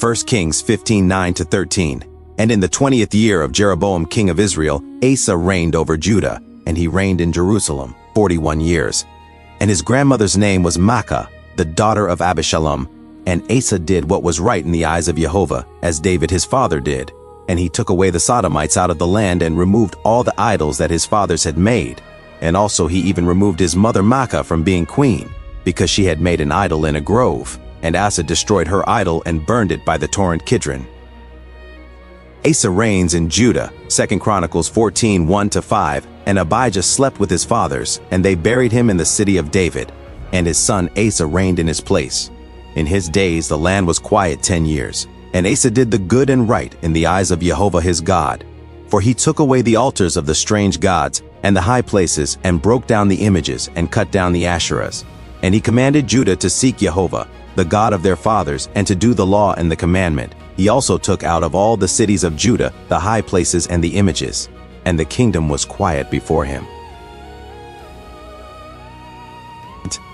1 Kings 15:9-13. And in the 20th year of Jeroboam king of Israel, Asa reigned over Judah, and he reigned in Jerusalem 41 years. And his grandmother's name was Maacah, the daughter of Abishalom. And Asa did what was right in the eyes of Jehovah, as David his father did. And he took away the Sodomites out of the land and removed all the idols that his fathers had made. And also he even removed his mother Maacah from being queen, because she had made an idol in a grove. And Asa destroyed her idol and burned it by the torrent Kidron. Asa reigns in Judah, 2 Chronicles 14:1-5, and Abijah slept with his fathers, and they buried him in the city of David, and his son Asa reigned in his place. In his days the land was quiet 10 years, and Asa did the good and right in the eyes of Jehovah his God. For he took away the altars of the strange gods and the high places, and broke down the images, and cut down the Asherahs. And he commanded Judah to seek Jehovah, the God of their fathers, and to do the law and the commandment. He also took out of all the cities of Judah the high places and the images, and the kingdom was quiet before him.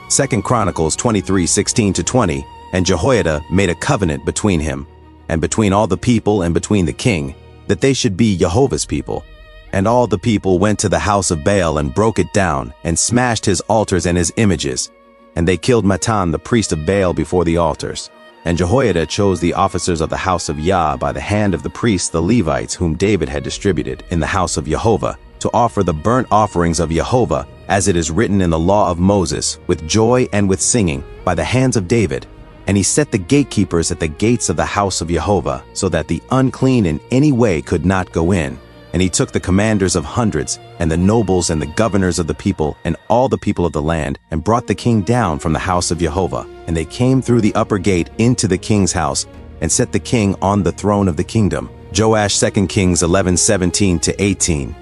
2 Chronicles 23:16-20. And Jehoiada made a covenant between him, and between all the people and between the king, that they should be Jehovah's people. And all the people went to the house of Baal and broke it down, and smashed his altars and his images. And they killed Mattan the priest of Baal before the altars. And Jehoiada chose the officers of the house of Yah by the hand of the priests the Levites whom David had distributed in the house of Jehovah, to offer the burnt offerings of Jehovah, as it is written in the law of Moses, with joy and with singing, by the hands of David. And he set the gatekeepers at the gates of the house of Jehovah, so that the unclean in any way could not go in. And he took the commanders of hundreds, and the nobles and the governors of the people, and all the people of the land, and brought the king down from the house of Jehovah. And they came through the upper gate into the king's house, and set the king on the throne of the kingdom. Joash 2 Kings 11:17-18.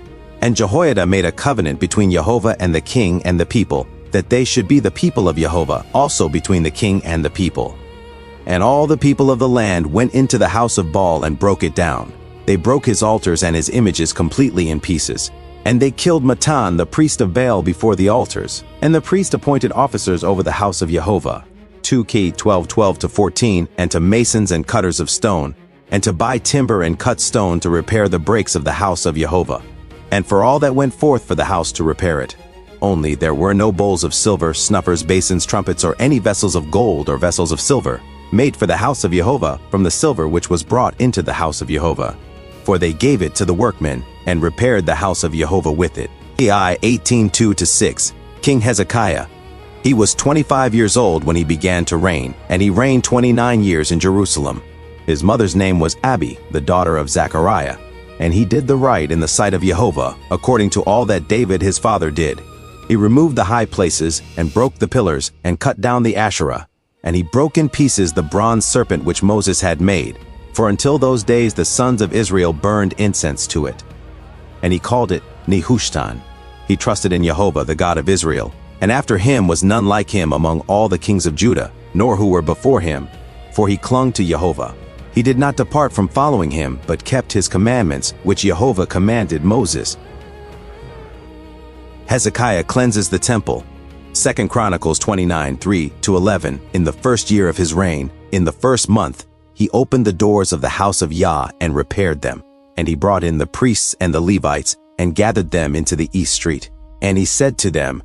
And Jehoiada made a covenant between Jehovah and the king and the people, that they should be the people of Jehovah, also between the king and the people. And all the people of the land went into the house of Baal and broke it down. They broke his altars and his images completely in pieces. And they killed Mattan the priest of Baal before the altars. And the priest appointed officers over the house of Jehovah, 2 Kings 12:12-14, and to masons and cutters of stone, and to buy timber and cut stone to repair the breaks of the house of Jehovah, and for all that went forth for the house to repair it. Only there were no bowls of silver, snuffers, basins, trumpets, or any vessels of gold or vessels of silver, made for the house of Jehovah from the silver which was brought into the house of Jehovah. For they gave it to the workmen, and repaired the house of Jehovah with it. Ai 18:2-6. King Hezekiah. He was 25 years old when he began to reign, and he reigned 29 years in Jerusalem. His mother's name was Abi, the daughter of Zechariah. And he did the right in the sight of Jehovah, according to all that David his father did. He removed the high places, and broke the pillars, and cut down the Asherah. And he broke in pieces the bronze serpent which Moses had made. For until those days the sons of Israel burned incense to it. And he called it Nehushtan. He trusted in Jehovah, the God of Israel. And after him was none like him among all the kings of Judah, nor who were before him. For he clung to Jehovah. He did not depart from following him, but kept his commandments, which Jehovah commanded Moses. Hezekiah cleanses the temple. 2 Chronicles 29:3-11. In the first year of his reign, in the first month, he opened the doors of the house of Yah and repaired them. And he brought in the priests and the Levites, and gathered them into the east street. And he said to them,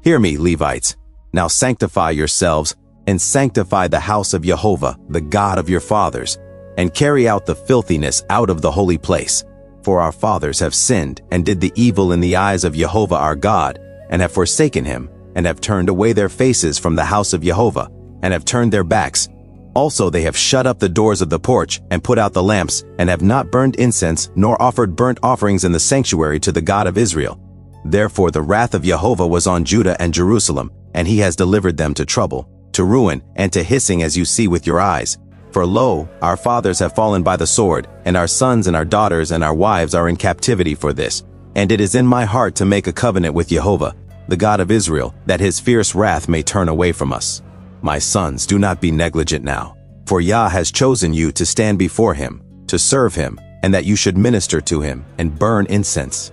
"Hear me, Levites, now sanctify yourselves, and sanctify the house of Jehovah, the God of your fathers, and carry out the filthiness out of the holy place. For our fathers have sinned, and did the evil in the eyes of Jehovah our God, and have forsaken him, and have turned away their faces from the house of Jehovah, and have turned their backs. Also they have shut up the doors of the porch, and put out the lamps, and have not burned incense, nor offered burnt offerings in the sanctuary to the God of Israel. Therefore the wrath of Jehovah was on Judah and Jerusalem, and he has delivered them to trouble, to ruin, and to hissing, as you see with your eyes. For lo, our fathers have fallen by the sword, and our sons and our daughters and our wives are in captivity for this. And it is in my heart to make a covenant with Jehovah, the God of Israel, that his fierce wrath may turn away from us. My sons, do not be negligent now, for Yah has chosen you to stand before him, to serve him, and that you should minister to him and burn incense."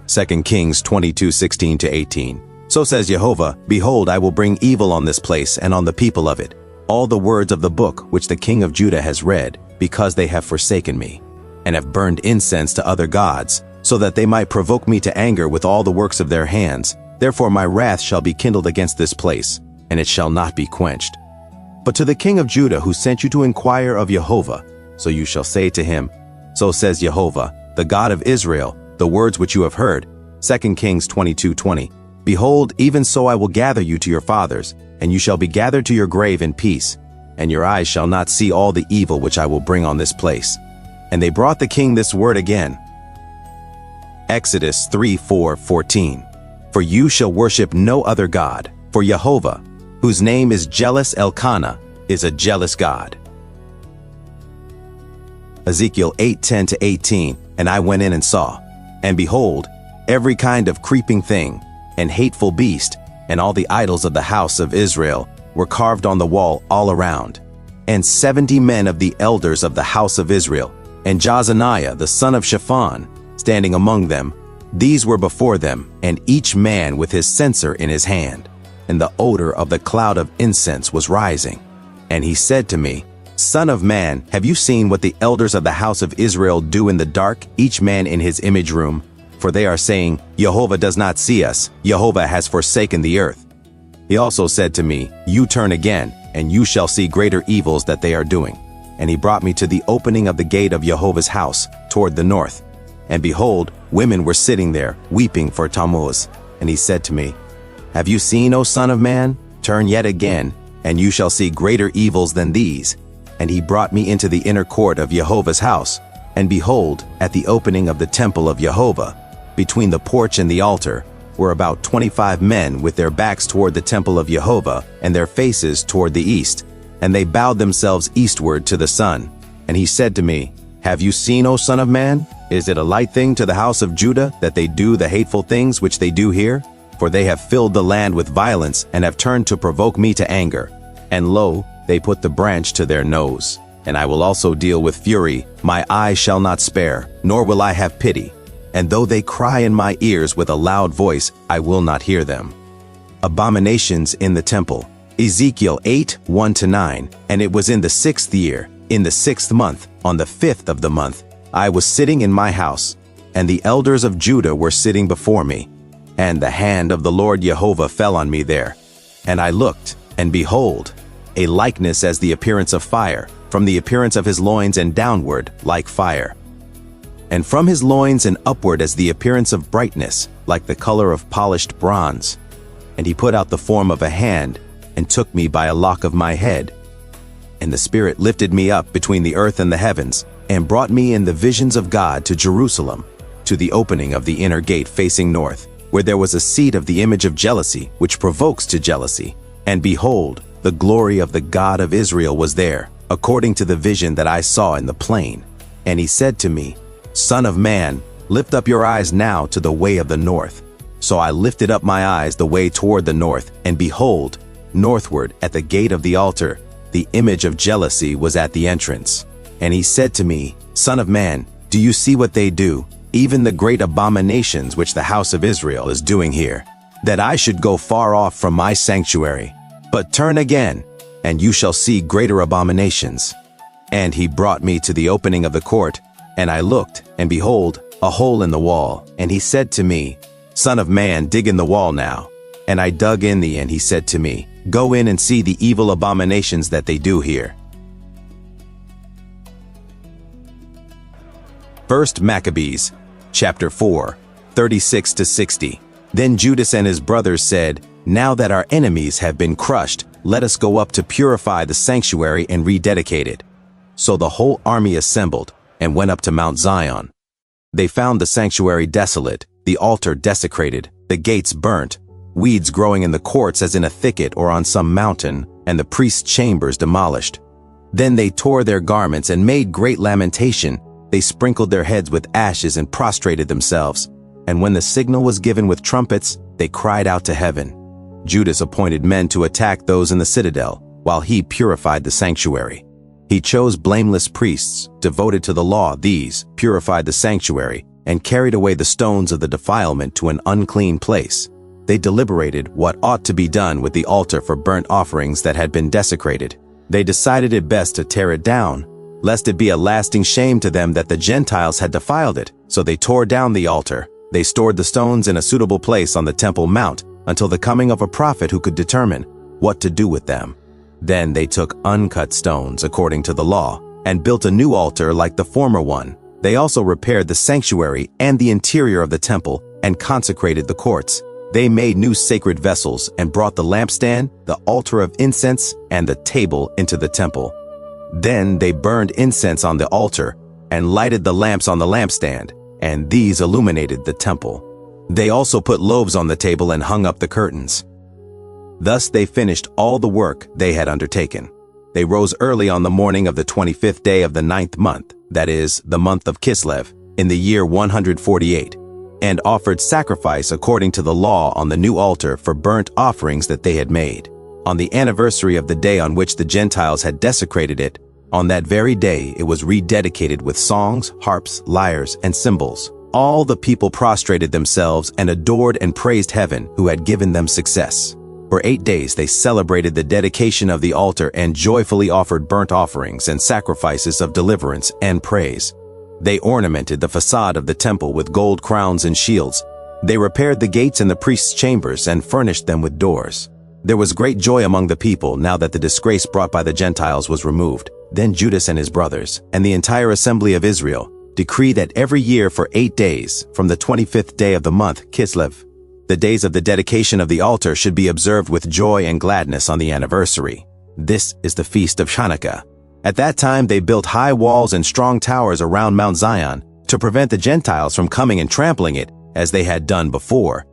2 Kings 22:16-18. So says Jehovah, "Behold, I will bring evil on this place and on the people of it. all the words of the book which the king of Judah has read, because they have forsaken me, and have burned incense to other gods, so that they might provoke me to anger with all the works of their hands. Therefore my wrath shall be kindled against this place, and it shall not be quenched. But to the king of Judah who sent you to inquire of Jehovah, so you shall say to him, So says Jehovah, the God of Israel, the words which you have heard. 2 Kings 22:20. Behold, even so I will gather you to your fathers, and you shall be gathered to your grave in peace, and your eyes shall not see all the evil which I will bring on this place. And they brought the king this word again. Exodus 3:4-14. For you shall worship no other God, for Jehovah, whose name is Jealous Elkanah, is a jealous God. Ezekiel 8:10-18. And I went in and saw, and behold, every kind of creeping thing, and hateful beast, and all the idols of the house of Israel were carved on the wall all around. And 70 men of the elders of the house of Israel, and Jazaniah the son of Shaphan, standing among them, these were before them, and each man with his censer in his hand. And the odor of the cloud of incense was rising. And he said to me, Son of man, have you seen what the elders of the house of Israel do in the dark, each man in his image room? For they are saying, Jehovah does not see us, Jehovah has forsaken the earth. He also said to me, You turn again, and you shall see greater evils that they are doing. And he brought me to the opening of the gate of Jehovah's house, toward the north. And behold, women were sitting there, weeping for Tammuz. And he said to me, Have you seen, O son of man? Turn yet again, and you shall see greater evils than these. And he brought me into the inner court of Jehovah's house. And behold, at the opening of the temple of Jehovah, between the porch and the altar, were about 25 men with their backs toward the temple of Jehovah and their faces toward the east. And they bowed themselves eastward to the sun. And he said to me, Have you seen, O son of man? Is it a light thing to the house of Judah that they do the hateful things which they do here? For they have filled the land with violence and have turned to provoke me to anger. And lo, they put the branch to their nose. And I will also deal with fury. My eye shall not spare, nor will I have pity. And though they cry in my ears with a loud voice, I will not hear them. Abominations in the temple. Ezekiel 8:1-9. And it was in the 6th year, in the 6th month, on the 5th of the month, I was sitting in my house, and the elders of Judah were sitting before me. And the hand of the Lord Jehovah fell on me there. And I looked, and behold, a likeness as the appearance of fire, from the appearance of his loins and downward, like fire. And from his loins and upward as the appearance of brightness, like the color of polished bronze. And he put out the form of a hand, and took me by a lock of my head. And the Spirit lifted me up between the earth and the heavens, and brought me in the visions of God to Jerusalem, to the opening of the inner gate facing north, where there was a seat of the image of jealousy, which provokes to jealousy. And behold, the glory of the God of Israel was there, according to the vision that I saw in the plain. And he said to me, Son of man, lift up your eyes now to the way of the north. So I lifted up my eyes the way toward the north, and behold, northward at the gate of the altar, the image of jealousy was at the entrance. And he said to me, Son of man, do you see what they do, even the great abominations which the house of Israel is doing here, that I should go far off from my sanctuary? But turn again, and you shall see greater abominations. And he brought me to the opening of the court, and I looked, and behold, a hole in the wall. And he said to me, Son of man, dig in the wall now. And I dug in thee, and he said to me, Go in and see the evil abominations that they do here. 1 Maccabees, chapter 4, 36-60. Then Judas and his brothers said, Now that our enemies have been crushed, let us go up to purify the sanctuary and rededicate it. So the whole army assembled and went up to Mount Zion. They found the sanctuary desolate, the altar desecrated, the gates burnt, weeds growing in the courts as in a thicket or on some mountain, and the priest's chambers demolished. Then they tore their garments and made great lamentation. They sprinkled their heads with ashes and prostrated themselves. And when the signal was given with trumpets, they cried out to heaven. Judas appointed men to attack those in the citadel, while he purified the sanctuary. He chose blameless priests, devoted to the law. These purified the sanctuary, and carried away the stones of the defilement to an unclean place. They deliberated what ought to be done with the altar for burnt offerings that had been desecrated. They decided it best to tear it down, lest it be a lasting shame to them that the Gentiles had defiled it. So they tore down the altar. They stored the stones in a suitable place on the Temple Mount until the coming of a prophet who could determine what to do with them. Then they took uncut stones according to the law and built a new altar like the former one. They also repaired the sanctuary and the interior of the temple and consecrated the courts. They made new sacred vessels and brought the lampstand, the altar of incense, and the table into the temple. Then they burned incense on the altar and lighted the lamps on the lampstand, and these illuminated the temple. They also put loaves on the table and hung up the curtains. Thus they finished all the work they had undertaken. They rose early on the morning of the 25th day of the 9th month, that is, the month of Kislev, in the year 148, and offered sacrifice according to the law on the new altar for burnt offerings that they had made. On the anniversary of the day on which the Gentiles had desecrated it, on that very day it was rededicated with songs, harps, lyres, and cymbals. All the people prostrated themselves and adored and praised heaven, who had given them success. For 8 days they celebrated the dedication of the altar and joyfully offered burnt offerings and sacrifices of deliverance and praise. They ornamented the facade of the temple with gold crowns and shields. They repaired the gates and the priests' chambers and furnished them with doors. There was great joy among the people now that the disgrace brought by the Gentiles was removed. Then Judas and his brothers, and the entire assembly of Israel, decreed that every year for 8 days, from the 25th day of the month, Kislev, the days of the dedication of the altar should be observed with joy and gladness on the anniversary. This is the feast of Hanukkah. At that time they built high walls and strong towers around Mount Zion to prevent the Gentiles from coming and trampling it as they had done before.